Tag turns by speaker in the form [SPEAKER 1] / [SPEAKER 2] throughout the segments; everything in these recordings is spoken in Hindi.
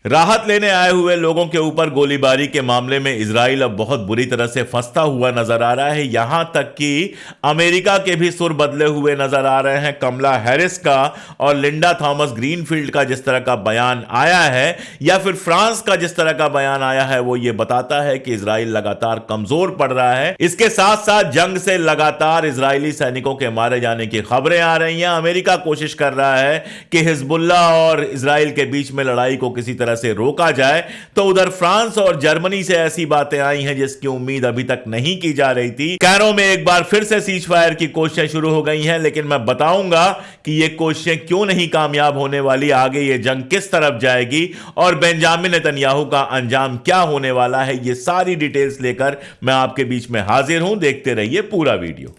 [SPEAKER 1] राहत लेने आए हुए लोगों के ऊपर गोलीबारी के मामले में इजराइल अब बहुत बुरी तरह से फंसता हुआ नजर आ रहा है। यहां तक कि अमेरिका के भी सुर बदले हुए नजर आ रहे हैं। कमला हैरिस का और लिंडा थॉमस ग्रीनफील्ड का जिस तरह का बयान आया है या फिर फ्रांस का जिस तरह का बयान आया है, वो ये बताता है कि इजराइल लगातार कमजोर पड़ रहा है। इसके साथ साथ जंग से लगातार इजरायली सैनिकों के मारे जाने की खबरें आ रही हैं। अमेरिका कोशिश कर रहा है कि हिजबुल्लाह और इजराइल के बीच में लड़ाई को किसी तरह से रोका जाए, तो उधर फ्रांस और जर्मनी से ऐसी बातें आई हैं जिसकी उम्मीद अभी तक नहीं की जा रही थी। कैरो में एक बार फिर से सीज फायर की कोशिशें शुरू हो गई हैं, लेकिन मैं बताऊंगा कि ये कोशिशें क्यों नहीं कामयाब होने वाली, आगे ये जंग किस तरफ जाएगी और बेंजामिन नेतन्याहू का अंजाम क्या होने वाला है। ये सारी डिटेल्स लेकर मैं आपके बीच में हाजिर हूं। देखते रहिए पूरा वीडियो।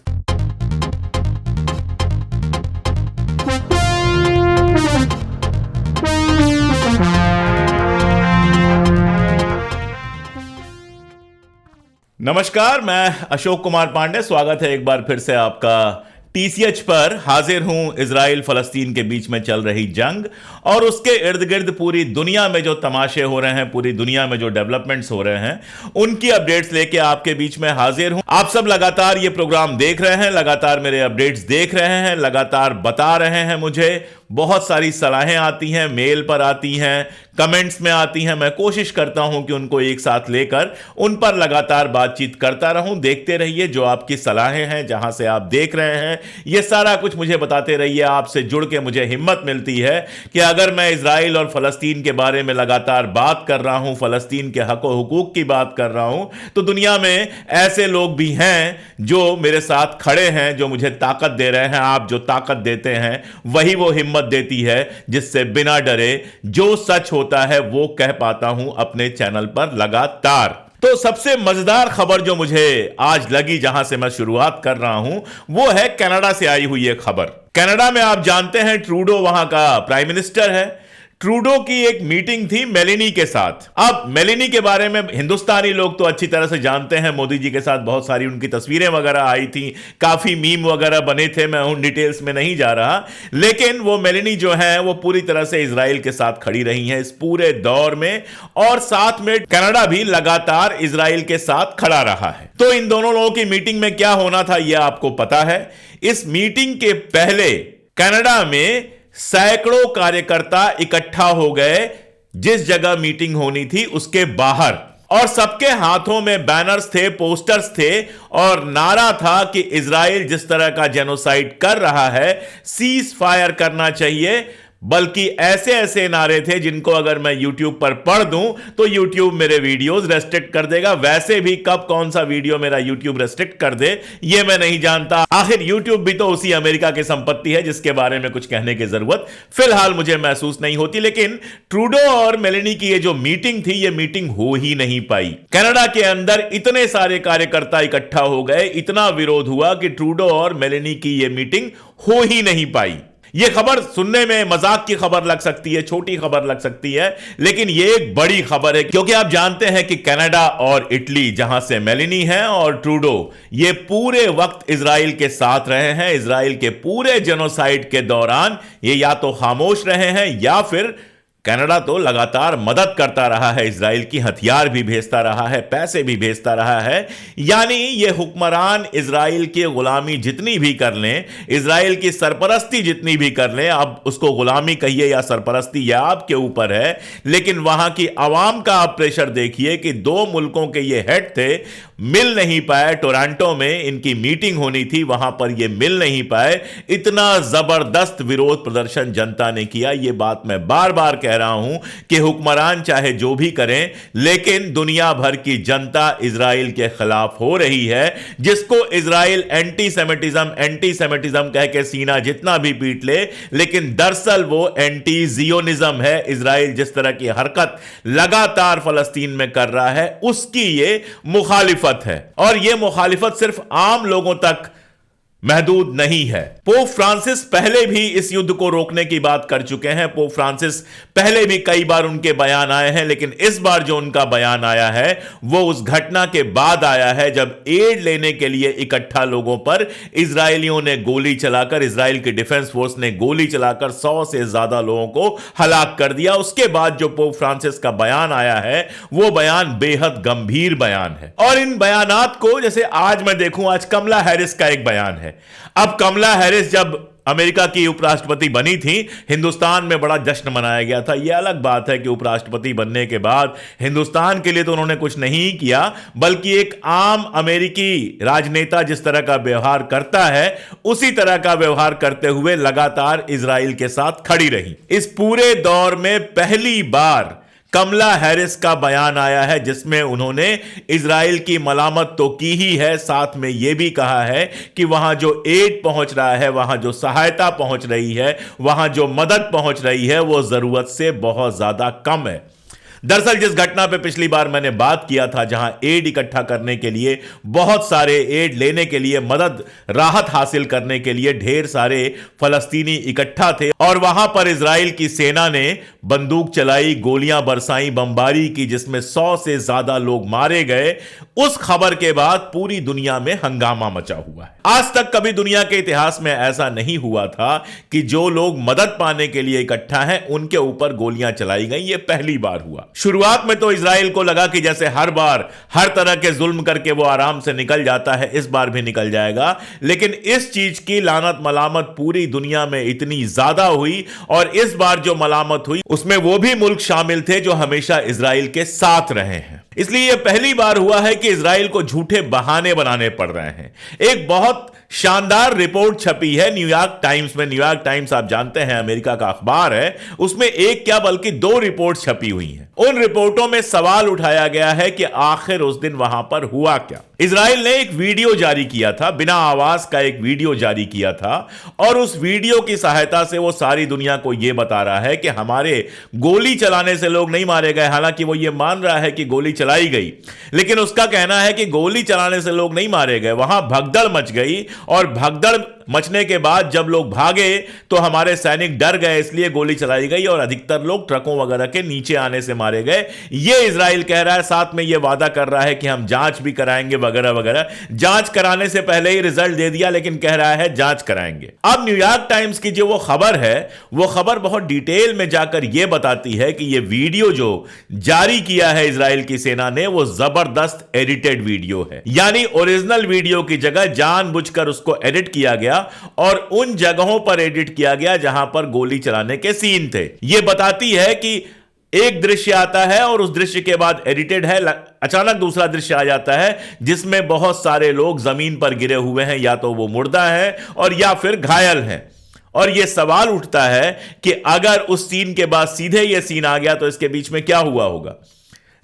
[SPEAKER 1] नमस्कार, मैं अशोक कुमार पांडे। स्वागत है एक बार फिर से आपका टीसीएच पर। हाजिर हूं इजराइल फलस्तीन के बीच में चल रही जंग और उसके इर्द गिर्द पूरी दुनिया में जो तमाशे हो रहे हैं, पूरी दुनिया में जो डेवलपमेंट्स हो रहे हैं, उनकी अपडेट्स लेके आपके बीच में हाजिर हूं। आप सब लगातार ये प्रोग्राम देख रहे हैं, लगातार मेरे अपडेट्स देख रहे हैं, लगातार बता रहे हैं मुझे। बहुत सारी सलाहें आती हैं, मेल पर आती हैं, कमेंट्स में आती हैं। मैं कोशिश करता हूं कि उनको एक साथ लेकर उन पर लगातार बातचीत करता रहूं। देखते रहिए जो आपकी सलाहें हैं, जहां से आप देख रहे हैं, ये सारा कुछ मुझे बताते रहिए। आपसे जुड़ के मुझे हिम्मत मिलती है कि अगर मैं इजराइल और फलस्तीन के बारे में लगातार बात कर रहा हूं, फलस्तीन के हक और हुकूक की बात कर रहा हूं, तो दुनिया में ऐसे लोग भी हैं जो मेरे साथ खड़े हैं, जो मुझे ताकत दे रहे हैं। आप जो ताकत देते हैं वही वो हिम्मत देती है जिससे बिना डरे जो सच होता है वो कह पाता हूं अपने चैनल पर लगातार। तो सबसे मजेदार खबर जो मुझे आज लगी, जहां से मैं शुरुआत कर रहा हूं, वो है कनाडा से आई हुई एक खबर। कनाडा में आप जानते हैं ट्रूडो वहां का प्राइम मिनिस्टर है। ट्रूडो की एक मीटिंग थी मेलेनी के साथ। अब मेलेनी के बारे में हिंदुस्तानी लोग तो अच्छी तरह से जानते हैं। मोदी जी के साथ बहुत सारी उनकी तस्वीरें वगैरह आई थी, काफी मीम वगैरह बने थे। मैं उन डिटेल्स में नहीं जा रहा, लेकिन वो मेलेनी जो है वो पूरी तरह से इजराइल के साथ खड़ी रही हैं इस पूरे दौर में, और साथ में कनाडा भी लगातार इजराइल के साथ खड़ा रहा है। तो इन दोनों लोगों की मीटिंग में क्या होना था यह आपको पता है। इस मीटिंग के पहले कनाडा में सैकड़ों कार्यकर्ता इकट्ठा हो गए जिस जगह मीटिंग होनी थी उसके बाहर, और सबके हाथों में बैनर्स थे, पोस्टर्स थे, और नारा था कि इजराइल जिस तरह का जेनोसाइड कर रहा है, सीज फायर करना चाहिए। बल्कि ऐसे ऐसे नारे थे जिनको अगर मैं YouTube पर पढ़ दूं तो YouTube मेरे वीडियोस रेस्ट्रिक्ट कर देगा। वैसे भी कब कौन सा वीडियो मेरा YouTube रेस्ट्रिक्ट कर दे ये मैं नहीं जानता। आखिर YouTube भी तो उसी अमेरिका की संपत्ति है जिसके बारे में कुछ कहने की जरूरत फिलहाल मुझे महसूस नहीं होती। लेकिन ट्रूडो और मेलेनी की ये जो मीटिंग थी, ये मीटिंग हो ही नहीं पाई। कनाडा के अंदर इतने सारे कार्यकर्ता इकट्ठा हो गए, इतना विरोध हुआ कि ट्रूडो और मेलेनी की ये मीटिंग हो ही नहीं पाई। यह खबर सुनने में मजाक की खबर लग सकती है, छोटी खबर लग सकती है, लेकिन यह एक बड़ी खबर है, क्योंकि आप जानते हैं कि कनाडा और इटली, जहां से मेलेनी है और ट्रूडो, ये पूरे वक्त इजराइल के साथ रहे हैं। इजराइल के पूरे जेनोसाइड के दौरान ये या तो खामोश रहे हैं या फिर कनाडा तो लगातार मदद करता रहा है इजराइल की, हथियार भी भेजता रहा है, पैसे भी भेजता रहा है। यानी ये हुक्मरान इजराइल की गुलामी जितनी भी कर लें, इजराइल की सरपरस्ती जितनी भी कर लें, अब उसको गुलामी कहिए या सरपरस्ती, यह आपके ऊपर है, लेकिन वहां की आवाम का आप प्रेशर देखिए कि दो मुल्कों के ये हेड थे, मिल नहीं पाए। टोरंटो में इनकी मीटिंग होनी थी, वहां पर ये मिल नहीं पाए। इतना जबरदस्त विरोध प्रदर्शन जनता ने किया। ये बात मैं बार बार कह रहा हूं कि हुक्मरान चाहे जो भी करें, लेकिन दुनिया भर की जनता इजराइल के खिलाफ हो रही है। जिसको इजराइल एंटी सेमिटिज्म कह के सीना जितना भी पीट ले, लेकिन दरअसल वो एंटी जियोनिज्म है। इजराइल जिस तरह की हरकत लगातार फलस्तीन में कर रहा है, उसकी ये मुखालिफत है, और यह मुखालिफत सिर्फ आम लोगों तक महदूद नहीं है। पोप फ्रांसिस पहले भी इस युद्ध को रोकने की बात कर चुके हैं। पोप फ्रांसिस पहले भी कई बार उनके बयान आए हैं, लेकिन इस बार जो उनका बयान आया है वो उस घटना के बाद आया है जब एड लेने के लिए इकट्ठा लोगों पर इजरायलियों ने गोली चलाकर, इजराइल की डिफेंस फोर्स ने गोली चलाकर 100 से ज्यादा लोगों को हलाक कर दिया। उसके बाद जो पोप फ्रांसिस का बयान आया है वो बयान बेहद गंभीर बयान है। और इन बयानात को, जैसे आज मैं देखूं, आज कमला हैरिस का एक बयान है। अब कमला हैरिस जब अमेरिका की उपराष्ट्रपति बनी थी, हिंदुस्तान में बड़ा जश्न मनाया गया था। यह अलग बात है कि उपराष्ट्रपति बनने के बाद हिंदुस्तान के लिए तो उन्होंने कुछ नहीं किया, बल्कि एक आम अमेरिकी राजनेता जिस तरह का व्यवहार करता है उसी तरह का व्यवहार करते हुए लगातार इजराइल के साथ खड़ी रही। इस पूरे दौर में पहली बार कमला हैरिस का बयान आया है जिसमें उन्होंने इजराइल की मलामत तो की ही है, साथ में यह भी कहा है कि वहां जो एड पहुंच रहा है, वहां जो सहायता पहुंच रही है, वहां जो मदद पहुंच रही है वो जरूरत से बहुत ज्यादा कम है। दरअसल जिस घटना पे पिछली बार मैंने बात किया था, जहां एड इकट्ठा करने के लिए, बहुत सारे एड लेने के लिए, मदद राहत हासिल करने के लिए ढेर सारे फलस्तीनी इकट्ठा थे और वहां पर इजराइल की सेना ने बंदूक चलाई, गोलियां बरसाई, बमबारी की, जिसमें 100 से ज्यादा लोग मारे गए। उस खबर के बाद पूरी दुनिया में हंगामा मचा हुआ है। आज तक कभी दुनिया के इतिहास में ऐसा नहीं हुआ था कि जो लोग मदद पाने के लिए इकट्ठा हैं उनके ऊपर गोलियां चलाई गई। यह पहली बार हुआ। शुरुआत में तो इजराइल को लगा कि जैसे हर बार हर तरह के जुल्म करके वो आराम से निकल जाता है, इस बार भी निकल जाएगा, लेकिन इस चीज की लानत मलामत पूरी दुनिया में इतनी ज्यादा हुई और इस बार जो मलामत हुई उसमें वो भी मुल्क शामिल थे जो हमेशा इजराइल के साथ रहे हैं। इसलिए यह पहली बार हुआ है कि इजराइल को झूठे बहाने बनाने पड़ रहे हैं। एक बहुत शानदार रिपोर्ट छपी है न्यूयॉर्क टाइम्स में। न्यूयॉर्क टाइम्स आप जानते हैं अमेरिका का अखबार है। उसमें एक क्या बल्कि 2 रिपोर्ट छपी हुई हैं। उन रिपोर्टों में सवाल उठाया गया है कि आखिर उस दिन वहां पर हुआ क्या। इजराइल ने एक वीडियो जारी किया था, बिना आवाज का एक वीडियो जारी किया था और उस वीडियो की सहायता से वो सारी दुनिया को यह बता रहा है कि हमारे गोली चलाने से लोग नहीं मारे गए। हालांकि वो ये मान रहा है कि गोली चलाई गई, लेकिन उसका कहना है कि गोली चलाने से लोग नहीं मारे गए, वहां भगदड़ मच गई और भगदड़ मचने के बाद जब लोग भागे तो हमारे सैनिक डर गए, इसलिए गोली चलाई गई और अधिकतर लोग ट्रकों वगैरह के नीचे आने से मारे गए। यह इजराइल कह रहा है। साथ में यह वादा कर रहा है कि हम जांच भी कराएंगे वगैरह वगैरह। जांच कराने से पहले ही रिजल्ट दे दिया, लेकिन कह रहा है जांच कराएंगे। अब न्यूयॉर्क टाइम्स की जो वो खबर है, वो खबर बहुत डिटेल में जाकर यह बताती है कि यह वीडियो जो जारी किया है इजराइल की सेना ने, वो जबरदस्त एडिटेड वीडियो है। यानी ओरिजिनल वीडियो की जगह जानबूझकर उसको एडिट किया गया और उन जगहों पर एडिट किया गया जहां पर गोली चलाने के सीन थे। यह बताती है कि एक दृश्य आता है और उस दृश्य के बाद एडिटेड है, अचानक दूसरा दृश्य आ जाता है जिसमें बहुत सारे लोग जमीन पर गिरे हुए हैं, या तो वो मुर्दा है और या फिर घायल हैं। और यह सवाल उठता है कि अगर उस सीन के बाद सीधे यह सीन आ गया तो इसके बीच में क्या हुआ होगा।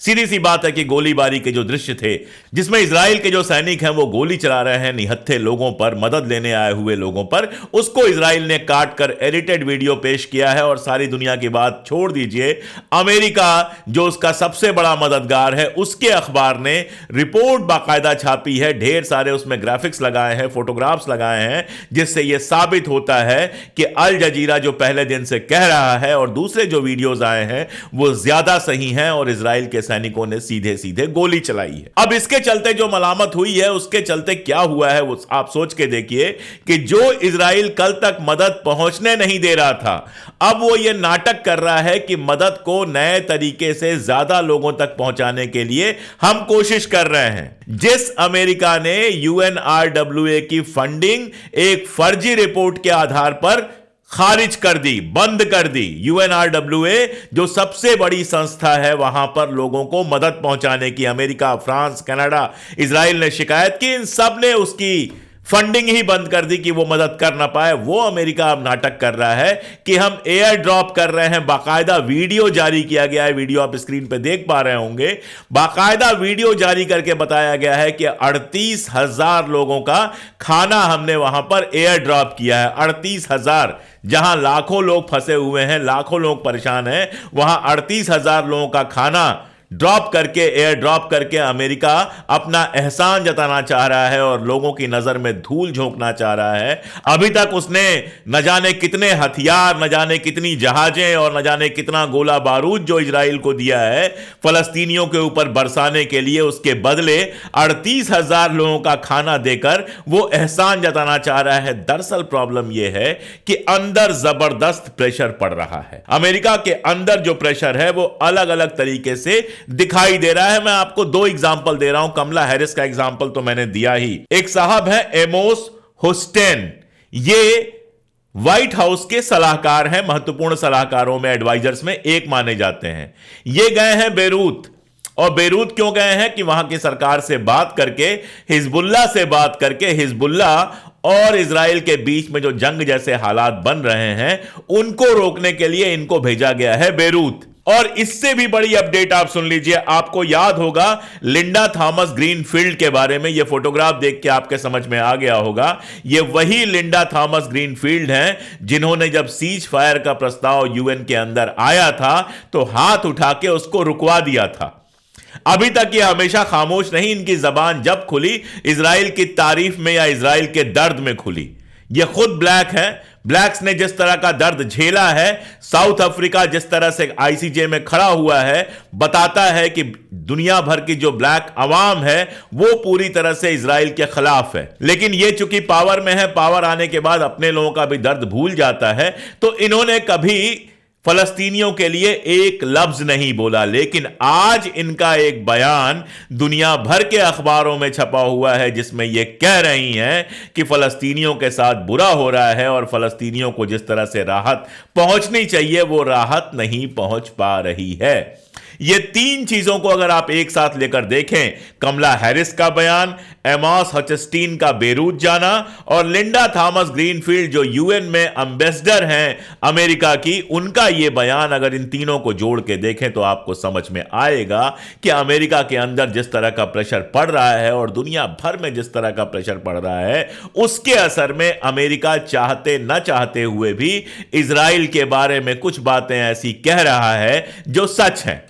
[SPEAKER 1] सीधी सी बात है कि गोलीबारी के जो दृश्य थे, जिसमें इजराइल के जो सैनिक हैं वो गोली चला रहे हैं निहत्थे लोगों पर, मदद लेने आए हुए लोगों पर, उसको इजराइल ने काट कर एडिटेड वीडियो पेश किया है। और सारी दुनिया की बात छोड़ दीजिए, अमेरिका जो उसका सबसे बड़ा मददगार है, उसके अखबार ने रिपोर्ट बाकायदा छापी है, ढेर सारे उसमें ग्राफिक्स लगाए हैं, फोटोग्राफ्स लगाए हैं, जिससे यह साबित होता है कि अल जजीरा जो पहले दिन से कह रहा है और दूसरे जो वीडियोज आए हैं वो ज्यादा सही हैं और इजराइल के सैनिकों ने सीधे सीधे गोली चलाई है। अब इसके चलते जो मलामत हुई है, उसके चलते क्या हुआ है वो आप सोच के देखिए कि जो इजराइल कल तक मदद पहुंचने नहीं दे रहा था, अब वो ये नाटक कर रहा है कि मदद को नए तरीके से ज्यादा लोगों तक पहुंचाने के लिए हम कोशिश कर रहे हैं। जिस अमेरिका ने यूएनआरडब्ल्यूए की फंडिंग एक फर्जी रिपोर्ट के आधार पर खारिज कर दी, बंद कर दी। यूएनआरडब्ल्यूए जो सबसे बड़ी संस्था है, वहां पर लोगों को मदद पहुंचाने की अमेरिका, फ्रांस, कनाडा, इजराइल ने शिकायत की, इन सब ने उसकी फंडिंग ही बंद कर दी कि वो मदद कर ना पाए। वो अमेरिका अब नाटक कर रहा है कि हम एयर ड्रॉप कर रहे हैं। बाकायदा वीडियो जारी किया गया है, वीडियो आप स्क्रीन पे देख पा रहे होंगे। बाकायदा वीडियो जारी करके बताया गया है कि 38,000 लोगों का खाना हमने वहां पर एयर ड्रॉप किया है। 38,000, जहां लाखों लोग फंसे हुए हैं, लाखों लोग परेशान हैं, वहां 38,000 लोगों का खाना ड्रॉप करके, एयर ड्रॉप करके अमेरिका अपना एहसान जताना चाह रहा है और लोगों की नजर में धूल झोंकना चाह रहा है। अभी तक उसने न जाने कितने हथियार, न जाने कितनी जहाजें और न जाने कितना गोला बारूद जो इजराइल को दिया है फलस्तीनियों के ऊपर बरसाने के लिए, उसके बदले 38,000 लोगों का खाना देकर वो एहसान जताना चाह रहा है। दरअसल प्रॉब्लम यह है कि अंदर जबरदस्त प्रेशर पड़ रहा है। अमेरिका के अंदर जो प्रेशर है वो अलग अलग तरीके से दिखाई दे रहा है। मैं आपको दो एग्जांपल दे रहा हूं। कमला हैरिस का एग्जांपल तो मैंने दिया ही। एक साहब है एमोस होस्टेन, ये व्हाइट हाउस के सलाहकार हैं, महत्वपूर्ण सलाहकारों में, एडवाइजर्स में एक माने जाते हैं। ये गए हैं बेरूत। और बेरूत क्यों गए हैं? कि वहां की सरकार से बात करके, हिजबुल्लाह से बात करके, हिजबुल्लाह और इजराइल के बीच में जो जंग जैसे हालात बन रहे हैं उनको रोकने के लिए इनको भेजा गया है बेरूत। और इससे भी बड़ी अपडेट आप सुन लीजिए। आपको याद होगा लिंडा थॉमस ग्रीनफील्ड के बारे में। यह फोटोग्राफ देख के आपके समझ में आ गया होगा, यह वही लिंडा थॉमस ग्रीनफील्ड हैं जिन्होंने जब सीज फायर का प्रस्ताव यूएन के अंदर आया था तो हाथ उठा के उसको रुकवा दिया था। अभी तक ये हमेशा खामोश नहीं, इनकी जबान जब खुली इजराइल की तारीफ में या इजराइल के दर्द में खुली। ये खुद ब्लैक है। ब्लैक्स ने जिस तरह का दर्द झेला है, साउथ अफ्रीका जिस तरह से आईसीजे में खड़ा हुआ है, बताता है कि दुनिया भर की जो ब्लैक अवाम है वो पूरी तरह से इजराइल के खिलाफ है। लेकिन ये चूंकि पावर में है, पावर आने के बाद अपने लोगों का भी दर्द भूल जाता है, तो इन्होंने कभी फलस्तीनियों के लिए एक लफ्ज नहीं बोला। लेकिन आज इनका एक बयान दुनिया भर के अखबारों में छपा हुआ है जिसमें यह कह रही हैं कि फलस्तीनियों के साथ बुरा हो रहा है और फलस्तीनियों को जिस तरह से राहत पहुंचनी चाहिए वो राहत नहीं पहुंच पा रही है। ये तीन चीजों को अगर आप एक साथ लेकर देखें, कमला हैरिस का बयान, एमॉस होचस्टीन का बेरूत जाना और लिंडा थॉमस ग्रीनफील्ड जो यूएन में एम्बेसडर हैं अमेरिका की, उनका ये बयान, अगर इन तीनों को जोड़ के देखें तो आपको समझ में आएगा कि अमेरिका के अंदर जिस तरह का प्रेशर पड़ रहा है और दुनिया भर में जिस तरह का प्रेशर पड़ रहा है, उसके असर में अमेरिका चाहते न चाहते हुए भी इजराइल के बारे में कुछ बातें ऐसी कह रहा है जो सच है।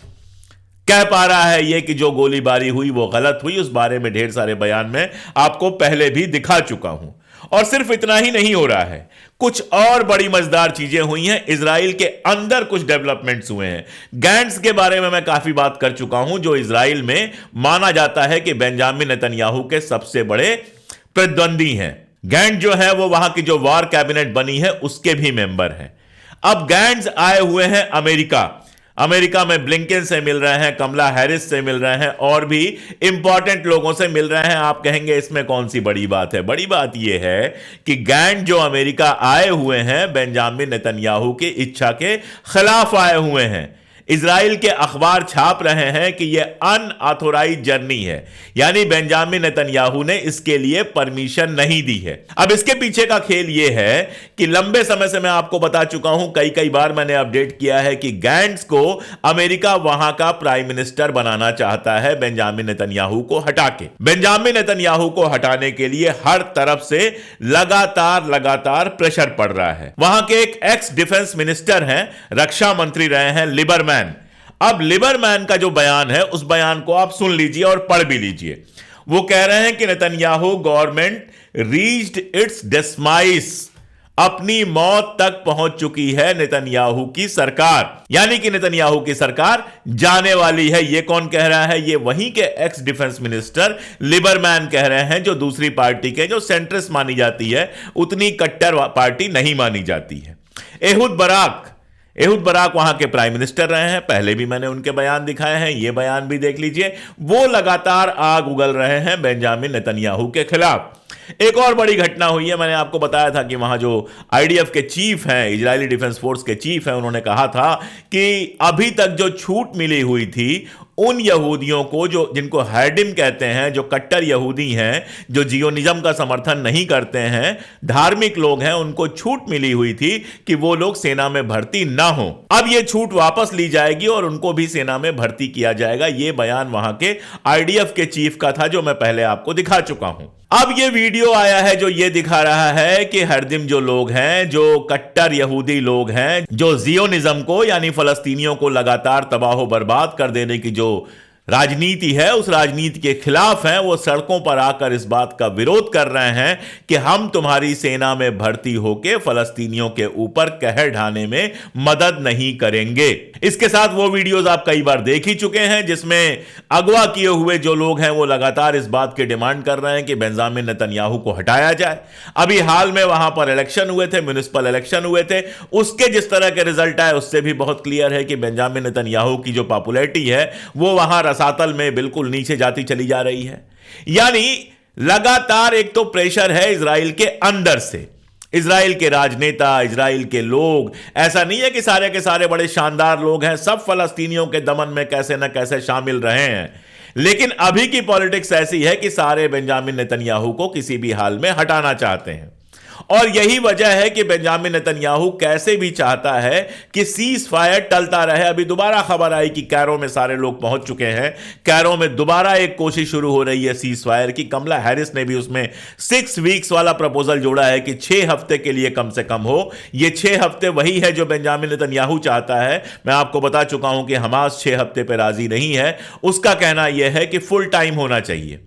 [SPEAKER 1] कह पा रहा है यह कि जो गोलीबारी हुई वो गलत हुई। उस बारे में ढेर सारे बयान में आपको पहले भी दिखा चुका हूं। और सिर्फ इतना ही नहीं हो रहा है, कुछ और बड़ी मजेदार चीजें हुई हैं। इजराइल के अंदर कुछ डेवलपमेंट्स हुए हैं। गैंट्स के बारे में मैं काफी बात कर चुका हूं, जो इजराइल में माना जाता है कि बेंजामिन नेतन्याहू के सबसे बड़े प्रतिद्वंदी हैं। गैंट जो है वो वहां की जो वॉर कैबिनेट बनी है उसके भी मेंबर हैं। अब गैंट्स आए हुए हैं अमेरिका में ब्लिंकन से मिल रहे हैं, कमला हैरिस से मिल रहे हैं और भी इंपॉर्टेंट लोगों से मिल रहे हैं। आप कहेंगे इसमें कौन सी बड़ी बात है? बड़ी बात यह है कि गैंट जो अमेरिका आए हुए हैं बेंजामिन नेतन्याहू की इच्छा के खिलाफ आए हुए हैं। इजराइल के अखबार छाप रहे हैं कि यह अनऑथोराइज्ड जर्नी है, यानी बेंजामिन नेतन्याहू ने इसके लिए परमिशन नहीं दी है। अब इसके पीछे का खेल यह है कि लंबे समय से मैं आपको बता चुका हूं, कई बार मैंने अपडेट किया है कि गैंट्स को अमेरिका वहां का प्राइम मिनिस्टर बनाना चाहता है बेंजामिन नेतन्याहू को हटा के। बेंजामिन नेतन्याहू को हटाने के लिए हर तरफ से लगातार प्रेशर पड़ रहा है। वहां के एक एक्स डिफेंस मिनिस्टर हैं, रक्षा मंत्री रहे हैं, लिबरमैन। अब लिबरमैन का जो बयान है उस बयान को आप सुन लीजिए और पढ़ भी लीजिए। वो कह रहे हैं कि नेतन्याहू गवर्नमेंट रीच्ड इट्स डेस्माइस, अपनी मौत तक पहुंच चुकी है नेतन्याहू की सरकार, यानी कि नेतन्याहू की सरकार जाने वाली है। ये कौन कह रहा है? ये वहीं के एक्स डिफेंस मिनिस्टर लिबरमैन कह रहे हैं, जो दूसरी पार्टी के, जो सेंट्रिस्ट मानी जाती है, उतनी कट्टर पार्टी नहीं मानी जाती है। एहुद बराक वहां के प्राइम मिनिस्टर रहे हैं, पहले भी मैंने उनके बयान दिखाए हैं, ये बयान भी देख लीजिए। वो लगातार आग उगल रहे हैं बेंजामिन नेतन्याहू के खिलाफ। एक और बड़ी घटना हुई है। मैंने आपको बताया था कि वहां जो आईडीएफ के चीफ हैं, इजरायली डिफेंस फोर्स के चीफ हैं, उन्होंने कहा था कि अभी तक जो छूट मिली हुई थी उन यहूदियों को, जो जिनको हैडिम कहते हैं, जो कट्टर यहूदी हैं, जो जियोनिज्म का समर्थन नहीं करते हैं, धार्मिक लोग हैं, उनको छूट मिली हुई थी कि वो लोग सेना में भर्ती ना हो। अब ये छूट वापस ली जाएगी और उनको भी सेना में भर्ती किया जाएगा। ये बयान वहां के आईडीएफ के चीफ का था, जो मैं पहले आपको दिखा चुका हूं। अब ये वीडियो आया है जो ये दिखा रहा है कि हरदिम जो लोग हैं, जो कट्टर यहूदी लोग हैं, जो जियोनिज्म को यानी फलस्तीनियों को लगातार तबाह बर्बाद कर देने की जो राजनीति है, उस राजनीति के खिलाफ हैं, वो सड़कों पर आकर इस बात का विरोध कर रहे हैं कि हम तुम्हारी सेना में भर्ती होकर फलस्तीनियों के ऊपर कहर ढाने में मदद नहीं करेंगे। इसके साथ वो वीडियोस आप कई बार देख ही चुके हैं जिसमें अगवा किए हुए जो लोग हैं वो लगातार इस बात की डिमांड कर रहे हैं कि बेंजामिन नेतन्याहू को हटाया जाए। अभी हाल में वहां पर इलेक्शन हुए थे, म्युनिसिपल इलेक्शन हुए थे, उसके जिस तरह के रिजल्ट आए उससे भी बहुत क्लियर है कि बेंजामिन नेतन्याहू की जो पॉपुलैरिटी है वो वहां रसातल में बिल्कुल नीचे जाती चली जा रही है। यानी लगातार एक तो प्रेशर है इजराइल के अंदर से, इजराइल के राजनेता, इजराइल के लोग, ऐसा नहीं है कि सारे के सारे बड़े शानदार लोग हैं, सब फलस्तीनियों के दमन में कैसे न कैसे शामिल रहे हैं, लेकिन अभी की पॉलिटिक्स ऐसी है कि सारे बेंजामिन नेतन्याहू को किसी भी हाल में हटाना चाहते हैं। और यही वजह है कि बेंजामिन नेतन्याहू कैसे भी चाहता है कि सीज फायर टलता रहे। अभी दोबारा खबर आई कि कैरो में सारे लोग पहुंच चुके हैं, कैरो में दोबारा एक कोशिश शुरू हो रही है सीज फायर की। कमला हैरिस ने भी उसमें 6 वीक्स वाला प्रपोजल जोड़ा है कि 6 हफ्ते के लिए कम से कम हो। ये 6 हफ्ते वही है जो बेंजामिन नेतन्याहू चाहता है। मैं आपको बता चुका हूं कि हमास 6 हफ्ते पर राजी नहीं है, उसका कहना यह है कि फुल टाइम होना चाहिए।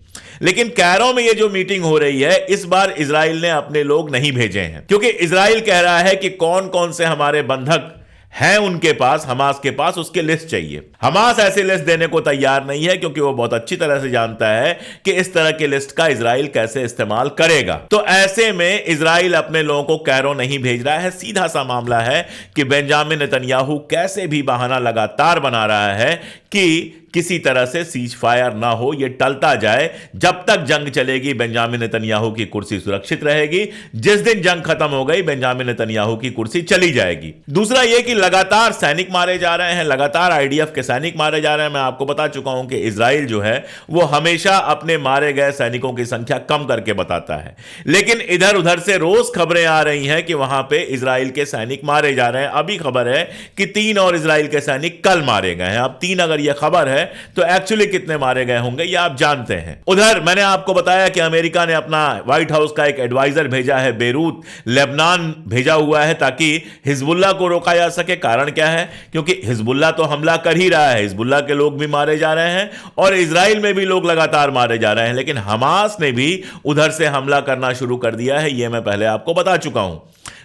[SPEAKER 1] लेकिन कैरो में ये जो मीटिंग हो रही है, इस बार इजराइल ने अपने लोग नहीं भेजे हैं, क्योंकि इजराइल कह रहा है कि कौन कौन से हमारे बंधक हैं उनके पास, हमास के पास, उसकी लिस्ट चाहिए। हमास ऐसी लिस्ट देने को तैयार नहीं है, क्योंकि वो बहुत अच्छी तरह से जानता है कि इस तरह की लिस्ट का इजराइल कैसे इस्तेमाल करेगा। तो ऐसे में इजराइल अपने लोगों को कैरो नहीं भेज रहा है। सीधा सा मामला है कि बेंजामिन नेतन्याहू कैसे भी बहाना लगातार बना रहा है कि किसी तरह से सीज फायर ना हो, यह टलता जाए। जब तक जंग चलेगी बेंजामिन नेतन्याहू की कुर्सी सुरक्षित रहेगी, जिस दिन जंग खत्म हो गई बेंजामिन नेतन्याहू की कुर्सी चली जाएगी। दूसरा यह कि लगातार सैनिक मारे जा रहे हैं, लगातार आईडीएफ के सैनिक मारे जा रहे हैं। मैं आपको बता चुका हूं कि इजराइल जो है वो हमेशा अपने मारे गए सैनिकों की संख्या कम करके बताता है, लेकिन इधर उधर से रोज खबरें आ रही हैं कि वहां पे इजराइल के सैनिक मारे जा रहे हैं। अभी खबर है कि 3 और इजराइल के सैनिक कल मारे गए हैं। अब 3 अगर यह खबर है तो एक्चुअली कितने मारे गए होंगे ये आप जानते हैं। उधर मैंने आपको बताया कि अमेरिका ने अपना व्हाइट हाउस का एक एडवाइजर भेजा है, बेरूत लेबनान भेजा हुआ है, ताकि हिजबुल्लाह को रोका जा सके। कारण क्या है? क्योंकि हिजबुल्लाह तो हमला कर ही रहा है, हिजबुल्लाह के लोग भी मारे जा रहे हैं और इजराइल में भी लोग लगातार मारे जा रहे हैं, लेकिन हमास ने भी उधर से हमला करना शुरू कर दिया है। यह मैं पहले आपको बता चुका हूं।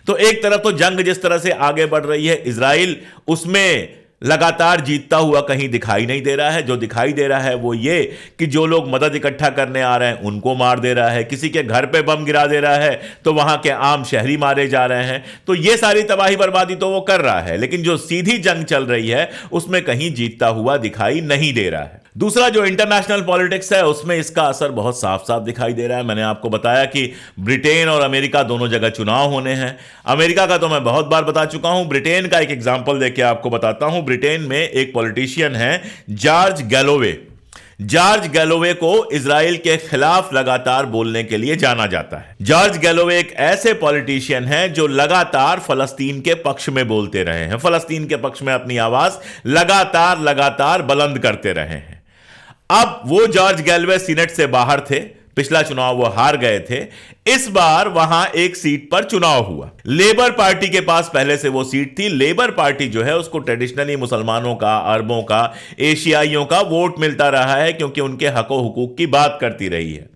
[SPEAKER 1] तो एक तरफ तो जंग जिस तरह से आगे बढ़ रही है, इजराइल उसमें लगातार जीतता हुआ कहीं दिखाई नहीं दे रहा है। जो दिखाई दे रहा है वो ये कि जो लोग मदद इकट्ठा करने आ रहे हैं उनको मार दे रहा है, किसी के घर पे बम गिरा दे रहा है तो वहां के आम शहरी मारे जा रहे हैं। तो ये सारी तबाही बर्बादी तो वो कर रहा है, लेकिन जो सीधी जंग चल रही है उसमें कहीं जीतता हुआ दिखाई नहीं दे रहा है। दूसरा जो इंटरनेशनल पॉलिटिक्स है उसमें इसका असर बहुत साफ साफ दिखाई दे रहा है। मैंने आपको बताया कि ब्रिटेन और अमेरिका दोनों जगह चुनाव होने हैं। अमेरिका का तो मैं बहुत बार बता चुका हूं, ब्रिटेन का एक एग्जांपल देके आपको बताता हूं। ब्रिटेन में एक पॉलिटिशियन है जॉर्ज गैलोवे। जॉर्ज गैलोवे को इजराइल के खिलाफ लगातार बोलने के लिए जाना जाता है। जॉर्ज गैलोवे एक ऐसे पॉलिटिशियन हैं जो लगातार फलस्तीन के पक्ष में बोलते रहे हैं, फलस्तीन के पक्ष में अपनी आवाज लगातार बुलंद करते रहे हैं। अब वो जॉर्ज गैलोवे सीनेट से बाहर थे, पिछला चुनाव वो हार गए थे। इस बार वहां एक सीट पर चुनाव हुआ। लेबर पार्टी के पास पहले से वो सीट थी। लेबर पार्टी जो है उसको ट्रेडिशनली मुसलमानों का, अरबों का, एशियाइयों का वोट मिलता रहा है, क्योंकि उनके हक व हुकूक की बात करती रही है।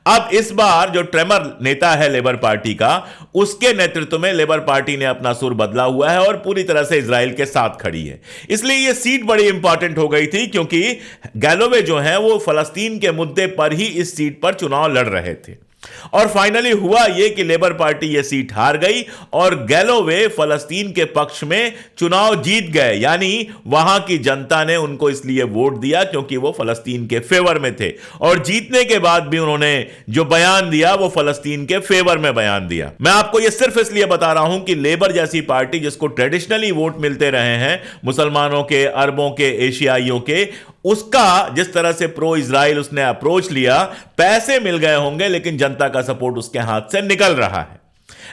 [SPEAKER 1] अब इस बार जो ट्रेमर नेता है लेबर पार्टी का, उसके नेतृत्व में लेबर पार्टी ने अपना सुर बदला हुआ है और पूरी तरह से इजराइल के साथ खड़ी है। इसलिए यह सीट बड़ी इंपॉर्टेंट हो गई थी, क्योंकि गैलोवे जो है वो फलस्तीन के मुद्दे पर ही इस सीट पर चुनाव लड़ रहे थे। और फाइनली हुआ यह कि लेबर पार्टी यह सीट हार गई और गैलोवे फलस्तीन के पक्ष में चुनाव जीत गए। यानी वहां की जनता ने उनको इसलिए वोट दिया क्योंकि वो फलस्तीन के फेवर में थे, और जीतने के बाद भी उन्होंने जो बयान दिया वो फलस्तीन के फेवर में बयान दिया। मैं आपको यह सिर्फ इसलिए बता रहा हूं कि लेबर जैसी पार्टी जिसको ट्रेडिशनली वोट मिलते रहे हैं, मुसलमानों के, अरबों के, एशियाइयों के, उसका जिस तरह से प्रो इजराइल उसने अप्रोच लिया, पैसे मिल गए होंगे लेकिन जनता का सपोर्ट उसके हाथ से निकल रहा है।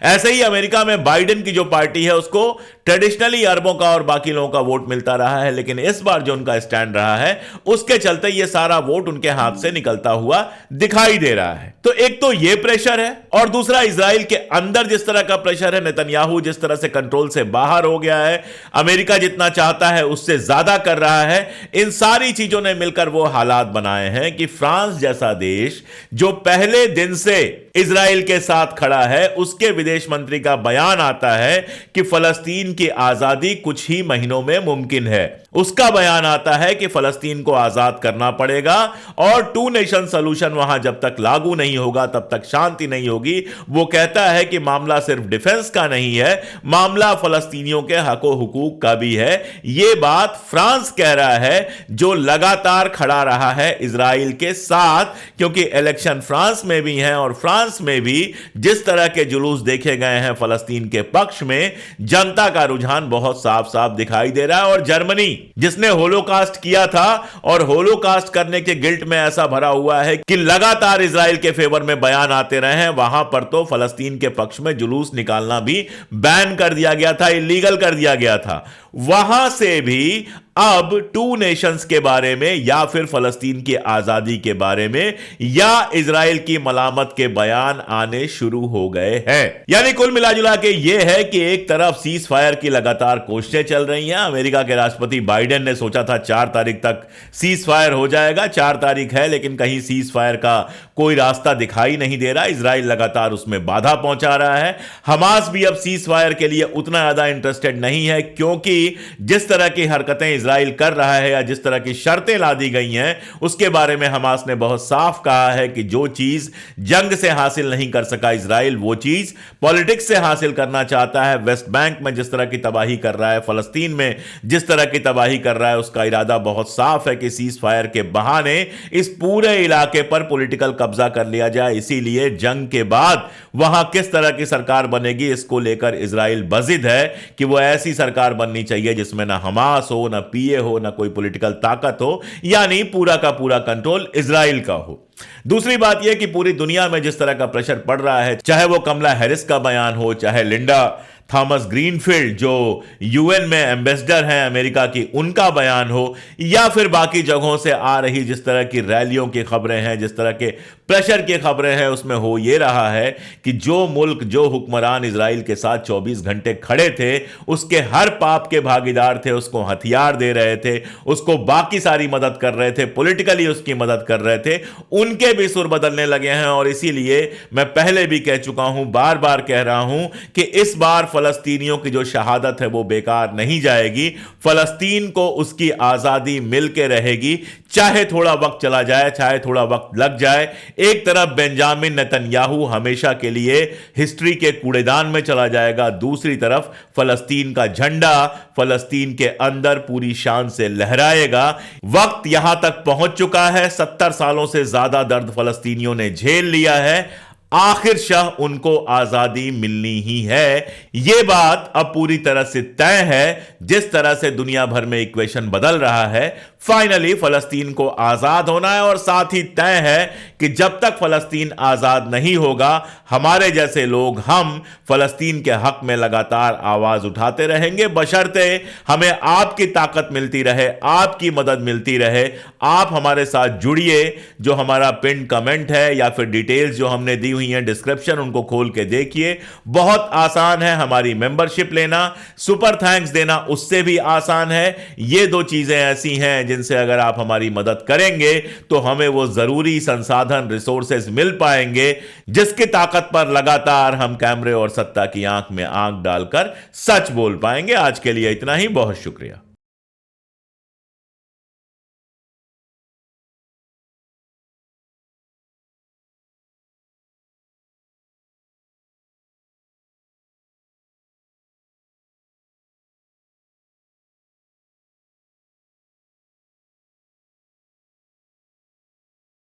[SPEAKER 1] ऐसे ही अमेरिका में बाइडेन की जो पार्टी है उसको ट्रेडिशनली अरबों का और बाकी लोगों का वोट मिलता रहा है, लेकिन इस बार जो उनका स्टैंड रहा है उसके चलते ये सारा वोट उनके हाथ से निकलता हुआ दिखाई दे रहा है। तो एक तो ये प्रेशर है, और दूसरा इजराइल के अंदर जिस तरह का प्रेशर है, नेतन्याहू जिस तरह से कंट्रोल से बाहर हो गया है, अमेरिका जितना चाहता है उससे ज्यादा कर रहा है, इन सारी चीजों ने मिलकर वो हालात बनाए हैं कि फ्रांस जैसा देश जो पहले दिन से इजराइल के साथ खड़ा है, उसके विदेश मंत्री का बयान आता है कि फलस्तीन की आजादी कुछ ही महीनों में मुमकिन है। उसका बयान आता है कि फलस्तीन को आजाद करना पड़ेगा और टू नेशन सॉल्यूशन वहां जब तक लागू नहीं होगा तब तक शांति नहीं होगी। वो कहता है कि मामला सिर्फ डिफेंस का नहीं है, मामला फलस्तीनियों के हक व हुकूक का भी है। यह बात फ्रांस कह रहा है जो लगातार खड़ा रहा है इजराइल के साथ, क्योंकि इलेक्शन फ्रांस में भी हैं और फ्रांस में भी जिस तरह के जुलूस देखे गए हैं फलस्तीन के पक्ष में, जनता का रुझान बहुत साफ साफ दिखाई दे रहा है। और जर्मनी जिसने होलोकास्ट किया था और होलोकास्ट करने के गिल्ट में ऐसा भरा हुआ है कि लगातार इजराइल के फेवर में बयान आते रहे हैं, वहां पर तो फलस्तीन के पक्ष में जुलूस निकालना भी बैन कर दिया गया था, इलीगल कर दिया गया था। वहां से भी अब टू नेशंस के बारे में या फिर फलस्तीन की आजादी के बारे में या इजराइल की मलामत के बयान आने शुरू हो गए हैं। यानी कुल मिलाजुला के यह है कि एक तरफ सीज फायर की लगातार कोशिशें चल रही हैं। अमेरिका के राष्ट्रपति बाइडेन ने सोचा था 4 तारीख तक सीज फायर हो जाएगा, 4 तारीख है लेकिन कहीं सीज फायर का कोई रास्ता दिखाई नहीं दे रहा। इजराइल लगातार उसमें बाधा पहुंचा रहा है। हमास भी अब सीज फायर के लिए उतना ज्यादा इंटरेस्टेड नहीं है, क्योंकि जिस तरह की हरकतें इजराइल कर रहा है या जिस तरह की शर्तें लादी गई हैं उसके बारे में हमास ने बहुत साफ कहा है कि जो चीज जंग से हासिल नहीं कर सका इजराइल, वो चीज पॉलिटिक्स से हासिल करना चाहता है। वेस्ट बैंक में जिस तरह की तबाही कर रहा है, फलस्तीन में जिस तरह की तबाही कर रहा है, उसका इरादा बहुत साफ है कि सीज फायर के बहाने इस पूरे इलाके पर पॉलिटिकल कब्जा कर लिया जाए। इसीलिए जंग के बाद वहां किस तरह की सरकार बनेगी इसको लेकर इजराइल बजिद है कि वो ऐसी सरकार बननी चाहिए जिसमें ना हमास हो, ना पीए हो, ना कोई पॉलिटिकल ताकत हो, यानी पूरा का पूरा कंट्रोल इजराइल का हो। दूसरी बात यह कि पूरी दुनिया में जिस तरह का प्रेशर पड़ रहा है, चाहे वो कमला हैरिस का बयान हो, चाहे लिंडा थॉमस ग्रीनफील्ड जो यूएन में एम्बेसडर हैं अमेरिका की, उनका बयान हो, या फिर बाकी जगहों से आ रही जिस तरह की रैलियों की खबरें हैं, जिस तरह के प्रेशर की खबरें हैं, उसमें हो यह रहा है कि जो मुल्क, जो हुक्मरान इजराइल के साथ 24 घंटे खड़े थे, उसके हर पाप के भागीदार थे, उसको हथियार दे रहे थे, उसको बाकी सारी मदद कर रहे थे, पॉलिटिकली उसकी मदद कर रहे थे, उनके भी सुर बदलने लगे हैं। और इसीलिए मैं पहले भी कह चुका हूं, बार बार कह रहा हूं कि इस बार फलस्तीनियों की जो शहादत है वो बेकार नहीं जाएगी। फलस्तीन को उसकी आजादी मिलके रहेगी, चाहे थोड़ा वक्त चला जाए, चाहे थोड़ा वक्त लग जाए। एक तरफ बेंजामिन नेतन्याहू हमेशा के लिए हिस्ट्री के कूड़ेदान में चला जाएगा, दूसरी तरफ फलस्तीन का झंडा फलस्तीन के अंदर पूरी शान से लहराएगा। वक्त यहां तक पहुंच चुका है, 70 सालों से ज्यादा दर्द फलस्तीनियों ने झेल लिया है, आखिर शाह उनको आजादी मिलनी ही है। यह बात अब पूरी तरह से तय है। जिस तरह से दुनिया भर में इक्वेशन बदल रहा है, फाइनली फलस्तीन को आजाद होना है, और साथ ही तय है कि जब तक फलस्तीन आजाद नहीं होगा, हमारे जैसे लोग, हम फलस्तीन के हक में लगातार आवाज उठाते रहेंगे, बशर्ते हमें आपकी ताकत मिलती रहे, आपकी मदद मिलती रहे। आप हमारे साथ जुड़िए। जो हमारा पिन कमेंट है या फिर डिटेल्स जो हमने दी हुई हैं डिस्क्रिप्शन, उनको खोल के देखिए। बहुत आसान है हमारी मेंबरशिप लेना, सुपर थैंक्स देना उससे भी आसान है। ये दो चीजें ऐसी हैं जिनसे अगर आप हमारी मदद करेंगे तो हमें वो जरूरी संसाधन, रिसोर्सेज मिल पाएंगे जिसकी ताकत पर लगातार हम कैमरे और सत्ता की आंख में आंख डालकर सच बोल पाएंगे। आज के लिए इतना ही, बहुत शुक्रिया।